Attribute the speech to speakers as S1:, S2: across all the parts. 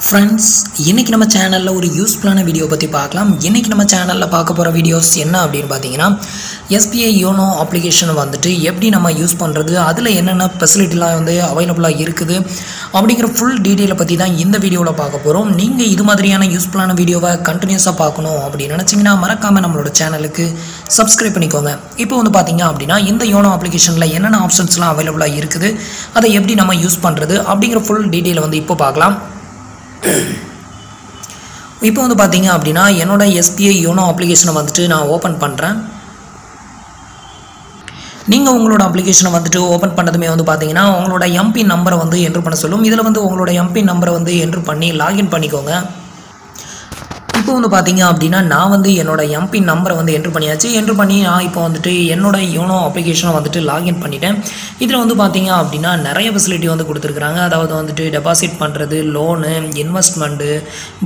S1: Friends, இன்றைக்கி நம்ம சேனலில் ஒரு யூஸ்ஃபுல்லான வீடியோ பற்றி பார்க்கலாம். இன்றைக்கி நம்ம சேனலில் பார்க்க போகிற வீடியோஸ் என்ன அப்படின்னு பார்த்தீங்கன்னா, எஸ்பிஐ யோனோ அப்ளிகேஷனை வந்துட்டு எப்படி நம்ம யூஸ் பண்ணுறது, அதில் என்னென்ன ஃபெசிலிட்டிலாம் வந்து அவைலபிளாக இருக்குது அப்படிங்கிற ஃபுல் டீட்டெயிலை பற்றி தான் இந்த வீடியோவில் பார்க்க போகிறோம். நீங்கள் இது மாதிரியான யூஸ்ஃபுல்லான வீடியோவை கண்டினியூஸாக பார்க்கணும் அப்படின்னு நினச்சிங்கன்னா மறக்காமல் நம்மளோட சேனலுக்கு சப்ஸ்கிரைப் பண்ணிக்கோங்க. இப்போ வந்து பார்த்தீங்க அப்படின்னா, இந்த யோனோ அப்ளிகேஷனில் என்னென்ன ஆப்ஷன்ஸ்லாம் அவைலபிளாக இருக்குது, அதை எப்படி நம்ம யூஸ் பண்ணுறது அப்படிங்கிற ஃபுல் டீட்டெயிலை வந்து இப்போ பார்க்கலாம். இப்போ வந்து பார்த்தீங்க அப்படின்னா, என்னோட எஸ்பிஐ யோனோ அப்ளிகேஷனை வந்துட்டு நான் ஓப்பன் பண்ணுறேன். நீங்கள் உங்களோட அப்ளிகேஷனை வந்துட்டு ஓப்பன் பண்ணதுமே வந்து பார்த்தீங்கன்னா, உங்களோட எம்பின் நம்பரை வந்து என்ட்ரு பண்ண சொல்லும். இதில் வந்து உங்களோட எம்பின் நம்பரை வந்து என்ட்ரு பண்ணி லாகின் பண்ணிக்கோங்க. இப்போ வந்து பார்த்தீங்க அப்படின்னா, நான் வந்து என்னோட எம்பின் நம்பரை வந்து என்ட்ரு பண்ணியாச்சு. என்ட்ரு பண்ணி நான் இப்போ வந்துட்டு என்னோட யோனோ அப்ளிகேஷனை வந்துட்டு லாகின் பண்ணிட்டேன். இதில் வந்து பார்த்தீங்க அப்படின்னா, நிறைய ஃபெசிலிட்டி வந்து கொடுத்துருக்குறாங்க. அதாவது வந்துட்டு டெபாசிட் பண்ணுறது, லோனு, இன்வெஸ்ட்மெண்ட்டு,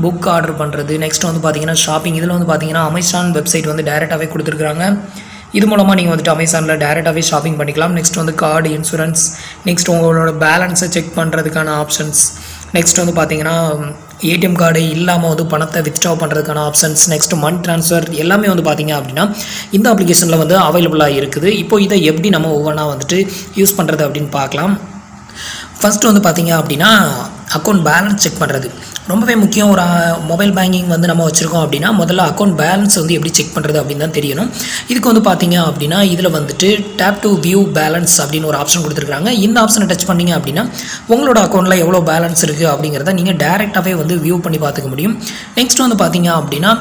S1: புக் ஆர்டர் பண்ணுறது, நெக்ஸ்ட் வந்து பார்த்தீங்கன்னா ஷாப்பிங். இதில் வந்து பார்த்தீங்கன்னா அமேசான் வெப்சைட் வந்து டைரெக்டாகவே கொடுத்துருக்குறாங்க. இது மூலமாக நீங்கள் வந்துட்டு அமேசானில் டைரெக்டாகவே ஷாப்பிங் பண்ணிக்கலாம். நெக்ஸ்ட் வந்து கார்டு, இன்சூரன்ஸ், நெக்ஸ்ட் உங்களோட பேலன்ஸை செக் பண்ணுறதுக்கான ஆப்ஷன்ஸ், நெக்ஸ்ட் வந்து பார்த்தீங்கன்னா ஏடிஎம் கார்டு இல்லாமல் வந்து பணத்தை வித்ட்ரா பண்ணுறதுக்கான ஆப்ஷன்ஸ், நெக்ஸ்ட் மணி ட்ரான்ஸ்ஃபர் எல்லாமே வந்து பார்த்தீங்க அப்படின்னா இந்த அப்ளிகேஷனில் வந்து அவைலபிளாக இருக்குது. இப்போ இதை எப்படி நம்ம ஒவ்வொன்றா வந்துட்டு யூஸ் பண்ணுறது அப்படின்னு பார்க்கலாம். ஃபஸ்ட்டு வந்து பார்த்தீங்க அப்படின்னா, அக்கௌண்ட் பேலன்ஸ் செக் பண்ணுறது ரொம்பவே முக்கியம். ஒரு மொபைல் பேங்கிங் வந்து நம்ம வச்சுருக்கோம் அப்படின்னா முதல்ல அக்கௌண்ட் பேலன்ஸ் வந்து எப்படி செக் பண்ணுறது அப்படின்னு தான் தெரியணும். இதுக்கு வந்து பார்த்தீங்க அப்படின்னா, இதில் வந்துட்டு டேப் டு வியூ பேலன்ஸ் அப்படின்னு ஒரு ஆப்ஷன் கொடுத்துருக்காங்க. இந்த ஆப்ஷனை டச் பண்ணிங்க அப்படின்னா உங்களோட அக்கௌண்ட்டில் எவ்வளோ பேலன்ஸ் இருக்குது அப்படிங்கிறத நீங்கள் டேரெக்டாகவே வந்து வியூ பண்ணி பார்த்துக்க முடியும். நெக்ஸ்ட் வந்து பார்த்தீங்க அப்படின்னா,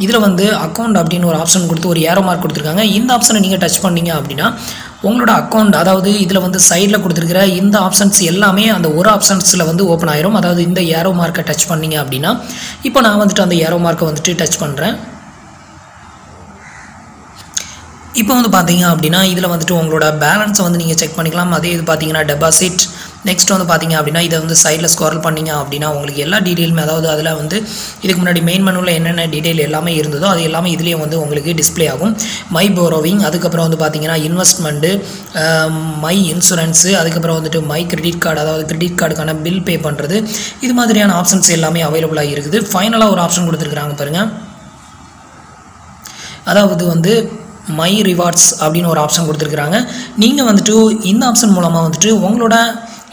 S1: இதில் வந்து அக்கௌண்ட் அப்படின்னு ஒரு ஆப்ஷன் கொடுத்து ஒரு ஏரோ மார்க் கொடுத்துருக்காங்க. இந்த ஆப்ஷனை நீங்கள் டச் பண்ணிங்க அப்படின்னா உங்களோட அக்கௌண்ட், அதாவது இதில் வந்து சைடில் கொடுத்துருக்கிற இந்த ஆப்ஷன்ஸ் எல்லாமே அந்த ஒரு ஆப்ஷன்ஸில் வந்து ஓப்பன் ஆயிரும். அதாவது இந்த ஏரோ மார்க்கை டச் பண்ணிங்க அப்படின்னா, இப்போ நான் வந்துட்டு அந்த ஏரோ மார்க்கை வந்துட்டு டச் பண்ணுறேன். இப்போ வந்து பார்த்தீங்க அப்படின்னா, இதில் வந்துட்டு உங்களோட பேலன்ஸை வந்து நீங்கள் செக் பண்ணிக்கலாம். அதே இது பார்த்தீங்கன்னா டெபாசிட், நெக்ஸ்ட் வந்து பார்த்தீங்க அப்படின்னா இதை வந்து சைடில் ஸ்க்ரால் பண்ணிங்க அப்படின்னா உங்களுக்கு எல்லா டீட்டெயிலுமே, அதாவது அதில் வந்து இதுக்கு முன்னாடி மெயின் மெனுவில் என்னென்ன டீட்டெயில் எல்லாமே இருந்ததோ அது எல்லாமே இதுலேயே வந்து உங்களுக்கு டிஸ்பிளே ஆகும். மை போரோவிங், அதுக்கப்புறம் வந்து பார்த்தீங்கன்னா இன்வெஸ்ட்மெண்ட்டு, மை இன்சூரன்ஸு, அதுக்கப்புறம் வந்துட்டு மை கிரெடிட் கார்டு, அதாவது கிரெடிட் கார்டுக்கான பில் பே பண்ணுறது, இது மாதிரியான ஆப்ஷன்ஸ் எல்லாமே அவைலபிளாக இருக்குது. ஃபைனலாக ஒரு ஆப்ஷன் கொடுத்துருக்குறாங்க பாருங்கள். அதாவது வந்து மை ரிவார்ட்ஸ் அப்படின்னு ஒரு ஆப்ஷன் கொடுத்துருக்குறாங்க. நீங்கள் வந்துட்டு இந்த ஆப்ஷன் மூலமாக வந்துட்டு உங்களோட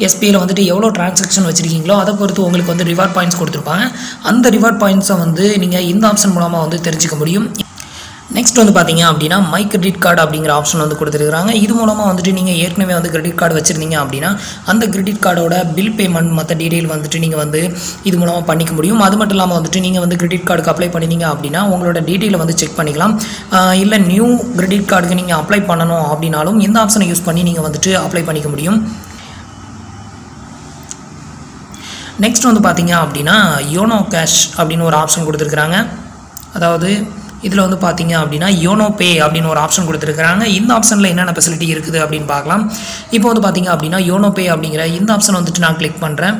S1: எஸ்பிஐயில் வந்துட்டு எவ்வளோ ட்ரான்சாக்ஷன் வச்சுருக்கீங்களோ அதை பொறுத்து உங்களுக்கு வந்து ரிவார்ட் பாயிண்ட்ஸ் கொடுத்துருப்பாங்க. அந்த ரிவார்ட் பாயிண்ட்ஸை வந்து நீங்கள் இந்த ஆப்ஷன் மூலமாக வந்து தெரிஞ்சுக்க முடியும். நெக்ஸ்ட் வந்து பார்த்தீங்க அப்படின்னா மை கிரெடிட் கார்டு அப்படிங்கிற ஆப்ஷன் வந்து கொடுத்துருக்குறாங்க. இது மூலமாக வந்துட்டு நீங்கள் ஏற்கனவே வந்து கிரெடிட் கார்டு வச்சுருந்தீங்க அப்படின்னா அந்த கிரெடிட் கார்டோட பில் பேமெண்ட் மற்ற டீட்டெயில் வந்துட்டு நீங்கள் வந்து இது மூலமாக பண்ணிக்க முடியும். அது மட்டும் இல்லாமல் வந்துட்டு நீங்கள் வந்து கிரெடிட் கார்டுக்கு அப்ளை பண்ணினீங்க அப்படின்னா உங்களோட டீட்டெயிலை வந்து செக் பண்ணிக்கலாம். இல்லை நியூ கிரெடிட் கார்டுக்கு நீங்கள் அப்ளை பண்ணணும் அப்படின்னாலும் இந்த ஆப்ஷனை யூஸ் பண்ணி நீங்கள் வந்துட்டு அப்ளை பண்ணிக்க முடியும். நெக்ஸ்ட் வந்து பார்த்தீங்க அப்படின்னா யோனோ கேஷ் அப்படின்னு ஒரு ஆப்ஷன் கொடுத்துருக்குறாங்க. அதாவது இதில் வந்து பார்த்தீங்க அப்படின்னா யோனோ பே அப்படின்னு ஒரு ஆப்ஷன் கொடுத்துருக்குறாங்க. இந்த ஆப்ஷனில் என்னென்ன ஃபெசிலிட்டி இருக்குது அப்படின்னு பார்க்கலாம். இப்போ வந்து பார்த்தீங்க அப்படின்னா யோனோ பே அப்படிங்கிற இந்த ஆப்ஷன் வந்துட்டு நான் கிளிக் பண்ணுறேன்.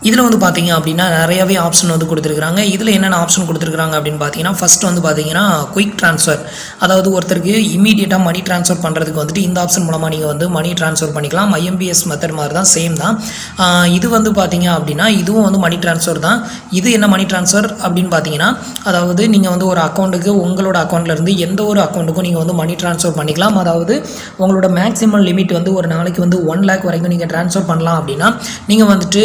S1: இதில் வந்து பார்த்தீங்க அப்படின்னா நிறையாவே ஆப்ஷன் வந்து கொடுத்துருக்குறாங்க. இதில் என்னென்ன ஆப்ஷன் கொடுத்துருக்குறாங்க அப்படின்னு பார்த்தீங்கன்னா, ஃபஸ்ட் வந்து பார்த்தீங்கன்னா குயிக் ட்ரான்ஸ்ஃபர், அதாவது ஒருத்தருக்கு இமீடியட்டாக மணி ட்ரான்ஸ்ஃபர் பண்ணுறதுக்கு வந்துட்டு இந்த ஆப்ஷன் மூலமாக நீங்கள் வந்து மணி ட்ரான்ஸ்ஃபர் பண்ணிக்கலாம். ஐஎம்பிஎஸ் மெத்தட் மாதிரி தான், சேம் தான். இது வந்து பார்த்தீங்க அப்படின்னா இதுவும் வந்து மணி ட்ரான்ஸ்ஃபர் தான். இது என்ன மணி ட்ரான்ஸ்ஃபர் அப்படின்னு பார்த்தீங்கன்னா, அதாவது நீங்கள் வந்து ஒரு அக்கௌண்ட்டுக்கு உங்களோட அக்கௌண்ட்லேருந்து எந்த ஒரு அக்கௌண்ட்டுக்கும் நீங்கள் வந்து மணி ட்ரான்ஸ்ஃபர் பண்ணிக்கலாம். அதாவது உங்களோட மேக்ஸிமம் லிமிட் வந்து ஒரு நாளைக்கு வந்து 1 lakh வரைக்கும் நீங்கள் ட்ரான்ஸ்ஃபர் பண்ணலாம். அப்படின்னா நீங்கள் வந்துட்டு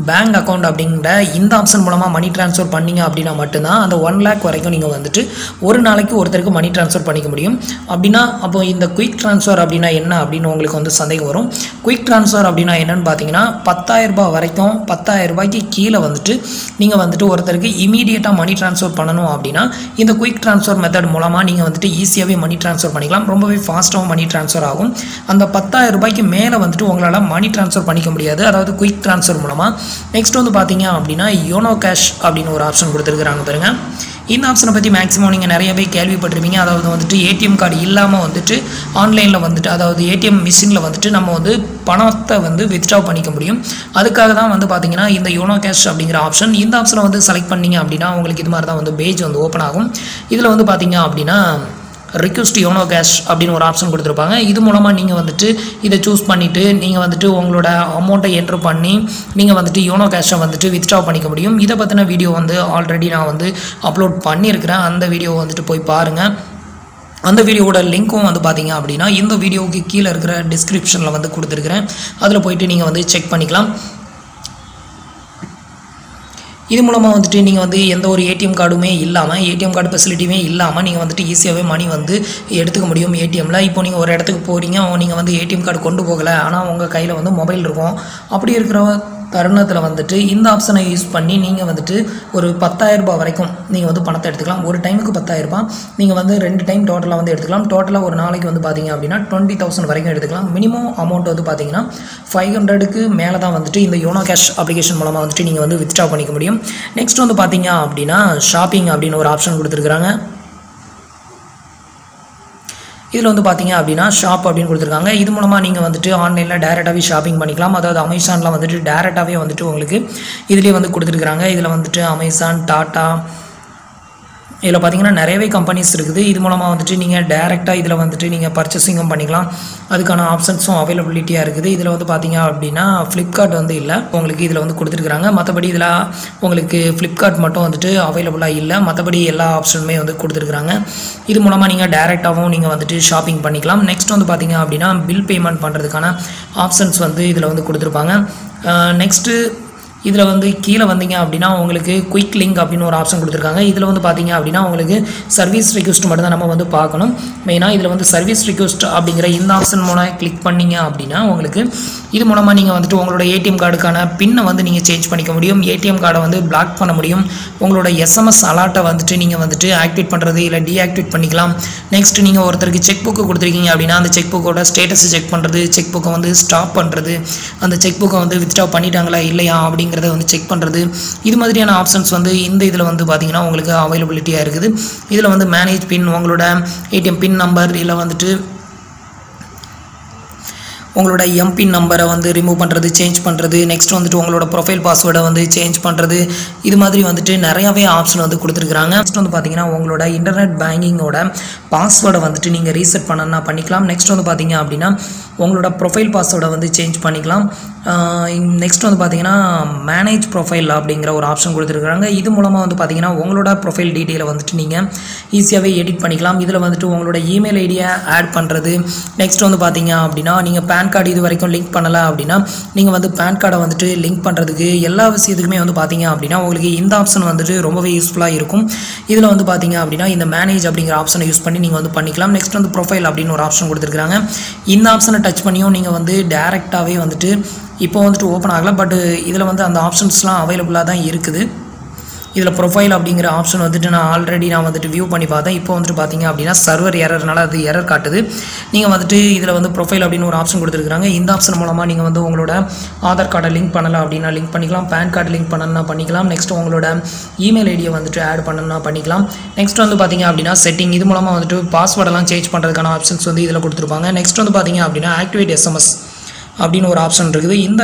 S1: பேங்க் அக்கௌண்ட் அப்படிங்கிற இந்த ஆப்ஷன் மூலமாக மணி ட்ரான்ஸ்ஃபர் பண்ணிங்க அப்படின்னா மட்டும்தான் அந்த 1 lakh வரைக்கும் நீங்கள் வந்துட்டு ஒரு நாளைக்கு ஒருத்தருக்கு மணி ட்ரான்ஸ்ஃபர் பண்ணிக்க முடியும். அப்படின்னா அப்போ இந்த குயிக் ட்ரான்ஸ்ஃபர் அப்படின்னா என்ன அப்படின்னு உங்களுக்கு வந்து சந்தேகம் வரும். குயிக் ட்ரான்ஸ்ஃபர் அப்படின்னா என்னென்னு பார்த்தீங்கன்னா 10,000 ரூபாய் வரைக்கும், 10,000 ரூபாய்க்கு கீழே வந்துட்டு நீங்கள் வந்துட்டு ஒருத்தருக்கு இமீடியட்டாக மணி ட்ரான்ஸ்ஃபர் பண்ணணும் அப்படின்னா இந்த குயிக் ட்ரான்ஸ்ஃபர் மெத்தட் மூலமாக நீங்கள் வந்துட்டு ஈஸியாகவே மணி ட்ரான்ஸ்ஃபர் பண்ணிக்கலாம். ரொம்பவே ஃபாஸ்ட்டாகவும் மணி ட்ரான்ஸ்ஃபர் ஆகும். அந்த 10,000 ரூபாய்க்கு மேலே வந்துட்டு உங்களால் மணி ட்ரான்ஸ்ஃபர் பண்ணிக்க முடியாது, அதாவது குயிக் ட்ரான்ஸ்ஃபர் மூலமாக. நெக்ஸ்ட் வந்து பார்த்தீங்க அப்படின்னா யோனோ கேஷ் அப்படின்னு ஒரு ஆப்ஷன் கொடுத்துருக்குறாங்க பாருங்க. இந்த ஆப்ஷனை பற்றி மேக்ஸிமம் நீங்கள் நிறையவே கேள்விப்பட்டிருப்பீங்க. அதாவது வந்துட்டு ஏடிஎம் கார்டு இல்லாமல் வந்துட்டு ஆன்லைனில் வந்துட்டு, அதாவது ஏடிஎம் மிஷினில் வந்துட்டு நம்ம வந்து பணத்தை வந்து வித்ட்ரா பண்ணிக்க முடியும். அதுக்காக தான் வந்து பார்த்தீங்கன்னா இந்த யோனோ கேஷ் அப்படிங்கிற ஆப்ஷன். இந்த ஆப்ஷனை வந்து செலக்ட் பண்ணிங்க அப்படின்னா உங்களுக்கு இது மாதிரி தான் வந்து பேஜ் வந்து ஓப்பன் ஆகும். இதில் வந்து பார்த்தீங்க அப்படின்னா ரிக்வெஸ்ட் யோனோ கேஷ் அப்படின்னு ஒரு ஆப்ஷன் கொடுத்துருப்பாங்க. இது மூலமாக நீங்கள் வந்துட்டு இதை சூஸ் பண்ணிவிட்டு நீங்கள் வந்துட்டு உங்களோட அமௌண்ட்டை என்ட்ரு பண்ணி நீங்கள் வந்துட்டு யோனோ கேஷை வந்துட்டு வித்ட்ரா பண்ணிக்க முடியும். இதை பற்றின வீடியோ வந்து ஆல்ரெடி நான் வந்து அப்லோட் பண்ணியிருக்கிறேன். அந்த வீடியோ வந்துட்டு போய் பாருங்கள். அந்த வீடியோவோட லிங்க்கும் வந்து பார்த்தீங்க அப்படின்னா இந்த வீடியோவுக்கு கீழே இருக்கிற டிஸ்கிரிப்ஷனில் வந்து கொடுத்துருக்குறேன். அதில் போய்ட்டு நீங்கள் வந்து செக் பண்ணிக்கலாம். இது மூலமாக வந்துட்டு நீங்கள் வந்து எந்த ஒரு ஏடிஎம் கார்டுமே இல்லாமல், ஏடிஎம் கார்டு ஃபெசிலிட்டியுமே இல்லாமல் நீங்கள் வந்துட்டு ஈஸியாகவே மணி வந்து எடுத்துக்க முடியும் ஏடிஎம்மில். இப்போ நீங்கள் ஒரு இடத்துக்கு போகிறீங்க, நீங்கள் வந்து ஏடிஎம் கார்டு கொண்டு போகலை, ஆனால் உங்கள் கையில் வந்து மொபைல் இருக்கும். அப்படி இருக்கிற தருணத்தில் வந்துட்டு இந்த ஆப்ஷனை யூஸ் பண்ணி நீங்கள் வந்துட்டு ஒரு 10,000 ரூபாய் வரைக்கும் நீங்கள் வந்து பணத்தை எடுத்துக்கலாம். ஒரு டைமுக்கு 10,000 ரூபாய், நீங்கள் வந்து 2 டைம் டோட்டலாக வந்து எடுத்துக்கலாம். டோட்டலாக ஒரு நாளைக்கு வந்து பார்த்தீங்க அப்படின்னா 20,000 வரைக்கும் எடுத்துக்கலாம். மினிமம் அமௌண்ட் வந்து பார்த்தீங்கன்னா 500க்கு மேலே தான் வந்துட்டு இந்த யோனோ கேஷ் அப்ளிகேஷன் மூலமாக வந்துட்டு நீங்கள் வந்து வித்ட்ரா பண்ணிக்க முடியும். நெக்ஸ்ட் வந்து பார்த்தீங்க அப்படின்னா ஷாப்பிங் அப்படின்னு ஒரு ஆப்ஷன் கொடுத்துருக்குறாங்க. இதில் வந்து பார்த்தீங்க அப்படின்னா ஷாப் அப்படின்னு கொடுத்துருக்காங்க. இது மூலமாக நீங்கள் வந்துட்டு ஆன்லைனில் டேரெக்டாகவே ஷாப்பிங் பண்ணிக்கலாம். அதாவது அமேசானில் வந்துட்டு டேரெக்டாகவே வந்துட்டு உங்களுக்கு இதிலே வந்து கொடுத்துருக்குறாங்க. இதில் வந்துட்டு அமேசான், டாட்டா, இதில் பார்த்தீங்கன்னா நிறையவே கம்பெனிஸ் இருக்குது. இது மூலமாக வந்துட்டு நீங்கள் டேரெக்டாக இதில் வந்துட்டு நீங்கள் பர்ச்சேசிங்கும் பண்ணிக்கலாம். அதுக்கான ஆப்ஷன்ஸும் அவைலபிலிட்டியாக இருக்குது. இதில் வந்து பார்த்தீங்க அப்படின்னா ஃப்ளிப்கார்ட் வந்து இல்லை, உங்களுக்கு இதில் வந்து கொடுத்துருக்குறாங்க. மற்றபடி இதில் உங்களுக்கு ஃப்ளிப்கார்ட் மட்டும் வந்துட்டு அவைலபிளாக இல்லை. மற்றபடி எல்லா ஆப்ஷனுமே வந்து கொடுத்துருக்குறாங்க. இது மூலமாக நீங்கள் டேரெக்டாகவும் நீங்கள் வந்துட்டு ஷாப்பிங் பண்ணிக்கலாம். நெக்ஸ்ட் வந்து பார்த்தீங்க அப்படின்னா பில் பேமெண்ட் பண்ணுறதுக்கான ஆப்ஷன்ஸ் வந்து இதில் வந்து கொடுத்துருப்பாங்க. நெக்ஸ்ட்டு இதில் வந்து கீழே வந்தீங்க அப்படின்னா உங்களுக்கு குயிக் லிங்க் அப்படின்னு ஒரு ஆப்ஷன் கொடுத்துருக்காங்க. இதில் வந்து பார்த்தீங்க அப்படின்னா உங்களுக்கு சர்வீஸ் ரிக்வெஸ்ட் மட்டும் தான் நம்ம வந்து பார்க்கணும். மெயினாக இதில் வந்து சர்வீஸ் ரிக்வெஸ்ட் அப்படிங்கிற இந்த ஆப்ஷன் மூலம் கிளிக் பண்ணிங்க அப்படின்னா உங்களுக்கு இது மூலமாக நீங்கள் வந்துட்டு உங்களோட ஏடிஎம் கார்டுக்கான பின்னை வந்து நீங்கள் சேஞ்ச் பண்ணிக்க முடியும். ஏடிஎம் கார்டை வந்து பிளாக் பண்ண முடியும். உங்களோட எஸ்எம்எஸ் அலர்ட்டை வந்துட்டு நீங்கள் வந்துட்டு ஆக்டிவேட் பண்ணுறது இல்லை டீஆக்டிவேட் பண்ணிக்கலாம். நெக்ஸ்ட் நீங்கள் ஒருத்தருக்கு செக் புக்கு கொடுத்துருக்கீங்க அப்படின்னா அந்த செக் புக்கோட ஸ்டேட்டஸ் செக் பண்ணுறது, செக் புக்கை வந்து ஸ்டாப் பண்ணுறது, அந்த செக் புக்கை வந்து வித்ட்ரா பண்ணிட்டாங்களா இல்லையா அப்படிங்கிறத வந்து செக் பண்ணுறது, இது மாதிரியான ஆப்ஷன்ஸ் வந்து இந்த இதில் வந்து பார்த்தீங்கன்னா உங்களுக்கு அவைலபிலிட்டியாக இருக்குது. இதில் வந்து மேனேஜ் பின், உங்களோட ஏடிஎம் பின் நம்பர், இல்லை வந்துட்டு உங்களோட எம்பின் நம்பரை வந்து ரிமூவ் பண்ணுறது, சேஞ்ச் பண்ணுறது, நெக்ஸ்ட் வந்துட்டு உங்களோட ப்ரொஃபைல் பாஸ்வேர்டை வந்து சேஞ்ச் பண்ணுறது, இது மாதிரி வந்துட்டு நிறையாவே ஆப்ஷன் வந்து கொடுத்துருக்குறாங்க. நெக்ஸ்ட் வந்து பார்த்தீங்கன்னா உங்களோட இன்டர்நெட் பேங்கிங்கோட பாஸ்வேர்டை வந்துட்டு நீங்கள் ரீசெட் பண்ணணும்னா பண்ணிக்கலாம். நெக்ஸ்ட் வந்து பார்த்தீங்க அப்படின்னா உங்களோட ப்ரொஃபைல் பாஸ்வேர்டை வந்து சேஞ்ச் பண்ணிக்கலாம். நெக்ஸ்ட் வந்து பார்த்தீங்கன்னா மேனேஜ் ப்ரொஃபைல் அப்படிங்கிற ஒரு ஆப்ஷன் கொடுத்துருக்குறாங்க. இது மூலமாக வந்து பார்த்தீங்கன்னா உங்களோட ப்ரொஃபைல் டீட்டெயிலை வந்துட்டு நீங்கள் ஈஸியாகவே எடிட் பண்ணிக்கலாம். இதில் வந்துட்டு உங்களோட இமெயில் ஐடியை ஆட் பண்ணுறது, நெக்ஸ்ட் வந்து பார்த்தீங்க அப்படின்னா நீங்கள் பேன் கார்டு இது வரைக்கும் லிங்க் பண்ணலை அப்படின்னா நீங்கள் வந்து பேன் கார்டை வந்துட்டு லிங்க் பண்ணுறதுக்கு எல்லா விஷயத்துக்குமே வந்து பார்த்தீங்க அப்படின்னா உங்களுக்கு இந்த ஆப்ஷன் வந்துட்டு ரொம்பவே யூஸ்ஃபுல்லாக இருக்கும். இதில் வந்து பார்த்தீங்க அப்படின்னா இந்த மேனேஜ் அப்படிங்கிற ஆப்ஷனை யூஸ் பண்ணி நீங்கள் வந்து பண்ணிக்கலாம். நெக்ஸ்ட் வந்து ப்ரொஃபைல் அப்படின்னு ஒரு ஆப்ஷன் கொடுத்துருக்காங்க. இந்த ஆப்ஷனை டச் பண்ணியும் நீங்கள் வந்து டேரெக்டாகவே வந்துட்டு இப்போ வந்துட்டு ஓப்பன் ஆகலை, பட் இதில் வந்து அந்த ஆப்ஷன்ஸ்லாம் அவைலபிளாக தான் இருக்குது. இதில் ப்ரொஃபைல் அப்படிங்கிற ஆப்ஷன் வந்துட்டு நான் வந்துட்டு வியூ பண்ணி பார்த்தேன். இப்போ வந்துட்டு பார்த்தீங்க அப்படின்னா சர்வர் எரர்னால அது எரர் காட்டுது. நீங்கள் வந்துட்டு இதில் வந்து ப்ரொஃபைல் அப்படின்னு ஒரு ஆப்ஷன் கொடுத்துருக்காங்க. இந்த ஆப்ஷன் மூலமாக நீங்கள் வந்து உங்களோட ஆதார் கார்டை லிங்க் பண்ணலாம் அப்படின்னா லிங்க் பண்ணிக்கலாம். பேன் கார்டு லிங்க் பண்ணணும்னா பண்ணிக்கலாம். நெக்ஸ்ட் உங்களோட இமெயில் ஐடியை வந்துட்டு ஆட் பண்ணணும்னா பண்ணிக்கலாம். நெக்ஸ்ட் வந்து பார்த்தீங்க அப்படின்னா செட்டிங், இது மூலமாக வந்துட்டு பாஸ்வேர்டெல்லாம் சேஞ்ச் பண்ணுறதுக்கான ஆப்ஷன்ஸ் வந்து இதில் கொடுத்துருப்பாங்க. நெக்ஸ்ட் வந்து பார்த்தீங்க அப்படின்னா ஆக்டிவேட் எஸ்எம்எஸ் அப்படின்னு ஒரு ஆப்ஷன் இருக்குது. இந்த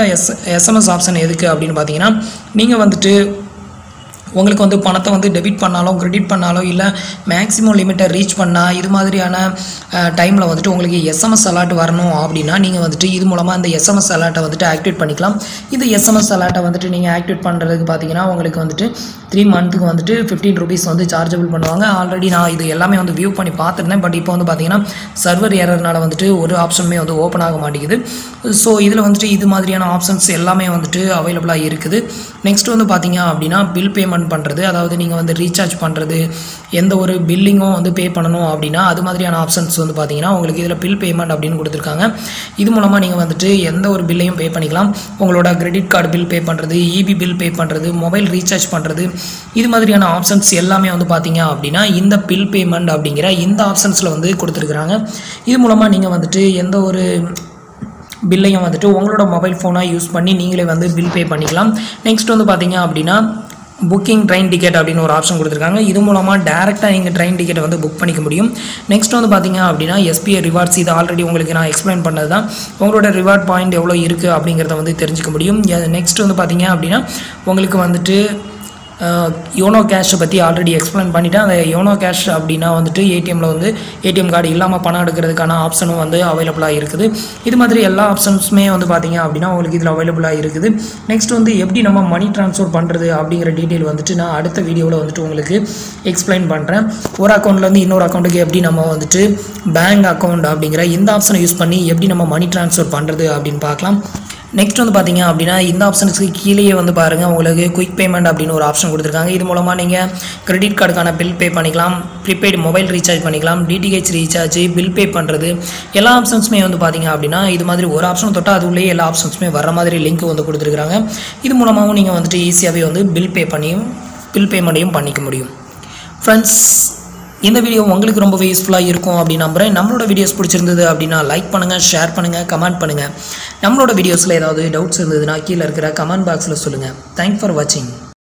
S1: எஸ்எம்எஸ் ஆப்ஷன் எதுக்கு அப்படின்னு பார்த்தீங்கன்னா நீங்கள் வந்துட்டு உங்களுக்கு வந்து பணத்தை வந்து டெபிட் பண்ணாலும் கிரெடிட் பண்ணாலும் இல்லை மேக்ஸிமம் லிமிட்டை ரீச் பண்ணால் இது மாதிரியான டைமில் வந்துட்டு உங்களுக்கு எஸ்எம்எஸ் அலர்ட் வரணும் அப்படின்னா நீங்கள் வந்துட்டு இது மூலமாக அந்த எஸ்எம்எஸ் அலர்ட்டை வந்துட்டு ஆக்டிவேட் பண்ணிக்கலாம். இந்த எஸ்எம்எஸ் அலர்ட்டை வந்துட்டு நீங்கள் ஆக்டிவேட் பண்ணுறதுக்கு பார்த்தீங்கன்னா உங்களுக்கு வந்துட்டு 3 மந்த்துக்கு வந்துட்டு 15 rupees வந்து சார்ஜபிள் பண்ணுவாங்க. ஆல்ரெடி நான் இது எல்லாமே வந்து வியூ பண்ணி பார்த்துருந்தேன். பட் இப்போ வந்து பார்த்தீங்கன்னா சர்வர் எரர்னால வந்துட்டு ஒரு ஆப்ஷனுமே வந்து ஓப்பன் ஆக மாட்டேங்குது. ஸோ இதில் வந்துட்டு இது மாதிரியான ஆப்ஷன்ஸ் எல்லாமே வந்துட்டு அவைலபிளாக இருக்குது. நெக்ஸ்ட் வந்து பார்த்தீங்க அப்படின்னா பில் பேமெண்ட் பண்ணுறது, அதாவது நீங்கள் வந்து ரீசார்ஜ் பண்ணுறது, எந்த ஒரு பில்லிங்கும் வந்து பே பண்ணணும் அப்படின்னா அது மாதிரியான ஆப்ஷன்ஸ் வந்து பார்த்தீங்கன்னா உங்களுக்கு இதில் பில் பேமெண்ட் அப்படின்னு கொடுத்துருக்காங்க. இது மூலமாக நீங்கள் வந்துட்டு எந்த ஒரு பில்லையும் பே பண்ணிக்கலாம். உங்களோட கிரெடிட் கார்டு பில் பே பண்ணுறது, இபி பில் பே பண்ணுறது, மொபைல் ரீசார்ஜ் பண்ணுறது, இது மாதிரியான ஆப்ஷன்ஸ் எல்லாமே வந்து பார்த்தீங்க அப்படின்னா இந்த பில் பேமெண்ட் அப்படிங்கிற இந்த ஆப்ஷன்ஸில் வந்து கொடுத்துருக்குறாங்க. இது மூலமாக நீங்கள் வந்துட்டு எந்த ஒரு பில்லையும் வந்துட்டு உங்களோட மொபைல் ஃபோனாக யூஸ் பண்ணி நீங்களே வந்து பில் பே பண்ணிக்கலாம். நெக்ஸ்ட் வந்து பார்த்தீங்க அப்படின்னா புக்கிங் ட்ரெயின் டிக்கெட் அப்படின்னு ஒரு ஆப்ஷன் கொடுத்துருக்காங்க. இது மூலமாக டேரெக்டாக நீங்கள் ட்ரெயின் டிக்கெட்டை வந்து புக் பண்ணிக்க முடியும். நெக்ஸ்ட் வந்து பார்த்தீங்க அப்படின்னா எஸ்பிஐ ரிவார்ட்ஸ், இது ஆல்ரெடி உங்களுக்கு நான் எக்ஸ்பிளைன் பண்ணது தான். உங்களோட ரிவார்ட் பாயிண்ட் எவ்வளோ இருக்குது அப்படிங்கிறத வந்து தெரிஞ்சுக்க முடியும். நெக்ஸ்ட் வந்து பார்த்தீங்க அப்படின்னா உங்களுக்கு வந்துட்டு யோனோ கேஷை பற்றி ஆல்ரெடி எக்ஸ்பிளைன் பண்ணிவிட்டேன். அந்த யோனோ கேஷ் அப்படின்னா வந்துட்டு ஏடிஎம்மில் வந்து ஏடிஎம் கார்டு இல்லாமல் பணம் எடுக்கிறதுக்கான ஆப்ஷனும் வந்து அவைலபிளாக இருக்குது. இது மாதிரி எல்லா ஆப்ஷன்ஸுமே வந்து பார்த்திங்க அப்படின்னா உங்களுக்கு இதில் அவைலபிளாக இருக்குது. நெக்ஸ்ட் வந்து எப்படி நம்ம மணி ட்ரான்ஸ்ஃபர் பண்ணுறது அப்படிங்கிற டீட்டெயில் வந்துட்டு நான் அடுத்த வீடியோவில் வந்துட்டு உங்களுக்கு எக்ஸ்பிளைன் பண்ணுறேன். ஒரு அக்கௌண்ட்லேருந்து இன்னொரு அக்கௌண்ட்டுக்கு எப்படி நம்ம வந்துட்டு பேங்க் அக்கௌண்ட் அப்படிங்கிற இந்த ஆப்ஷனை யூஸ் பண்ணி எப்படி நம்ம மணி ட்ரான்ஸ்ஃபர் பண்ணுறது அப்படின்னு பார்க்கலாம். நெக்ஸ்ட் வந்து பார்த்திங்க அப்படின்னா இந்த ஆப்ஷனுக்கு கீழேயே வந்து பாருங்கள் உங்களுக்கு குயிக் பேமெண்ட் அப்படின்னு ஒரு ஆப்ஷன் கொடுத்துருக்காங்க. இது மூலமாக நீங்கள் கிரெடிட் கார்டுக்கான பில் பே பண்ணிக்கலாம், ப்ரீபெய்டு மொபைல் ரீசார்ஜ் பண்ணிக்கலாம், டிடிஹெச் ரீசார்ஜ், பில் பே பண்ணுறது எல்லா ஆப்ஷன்ஸுமே வந்து பார்த்திங்க அப்படின்னா இது மாதிரி ஒரு ஆப்ஷன் தொட்டால் அது உள்ளே எல்லா ஆப்ஷன்ஸுமே வர மாதிரி லிங்க் வந்து கொடுத்துருக்குறாங்க. இது மூலமாகவும் நீங்கள் வந்துட்டு ஈஸியாகவே வந்து பில் பேமெண்ட்டையும் பண்ணிக்க முடியும். ஃப்ரெண்ட்ஸ், இந்த வீடியோ உங்களுக்கு ரொம்பவே யூஸ்ஃபுல்லாக இருக்கும் அப்படின்னு நம்புகிறேன். நம்மளோட வீடியோஸ் பிடிச்சிருந்தது அப்படின்னா லைக் பண்ணுங்கள், ஷேர் பண்ணுங்கள், கமெண்ட் பண்ணுங்கள். நம்மளோட வீடியோஸில் ஏதாவது டவுட்ஸ் இருந்ததுன்னா கீழே இருக்கிற கமெண்ட் பாக்ஸில் சொல்லுங்கள். தேங்க்ஸ் ஃபார் வாட்சிங்.